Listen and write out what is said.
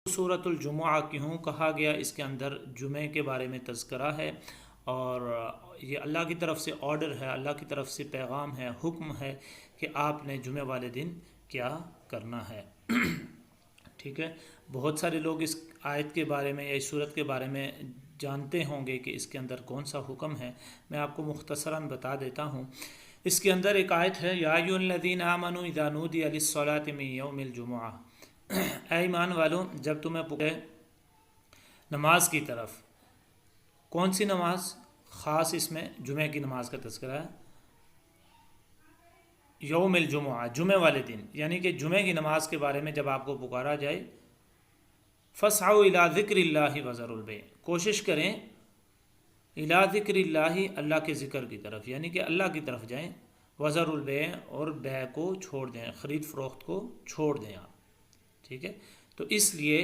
سورۃ الجمعہ کیوں کہا گیا؟ اس کے اندر جمعے کے بارے میں تذکرہ ہے، اور یہ اللہ کی طرف سے آرڈر ہے، اللہ کی طرف سے پیغام ہے، حکم ہے کہ آپ نے جمعے والے دن کیا کرنا ہے۔ ٹھیک ہے، بہت سارے لوگ اس آیت کے بارے میں یا اس صورت کے بارے میں جانتے ہوں گے کہ اس کے اندر کون سا حکم ہے۔ میں آپ کو مختصراً بتا دیتا ہوں۔ اس کے اندر ایک آیت ہے، یا ایھا الذین آمنوا اذا نودی للصلاۃ من یوم الجمعہ، اے ایمان والو جب تمہیں پکارے نماز کی طرف۔ کون سی نماز؟ خاص اس میں جمعہ کی نماز کا تذکرہ ہے۔ یوم الجمعہ، جمعے والے دن، یعنی کہ جمعے کی نماز کے بارے میں جب آپ کو پکارا جائے، فاسعوا الی ذکر اللہ وذروا البیع، کوشش کریں الی ذکر اللہ، اللہ کے ذکر کی طرف، یعنی کہ اللہ کی طرف جائیں، وذروا البیع، اور بیع کو چھوڑ دیں، خرید فروخت کو چھوڑ دیں آپ۔ ٹھیک ہے، تو اس لیے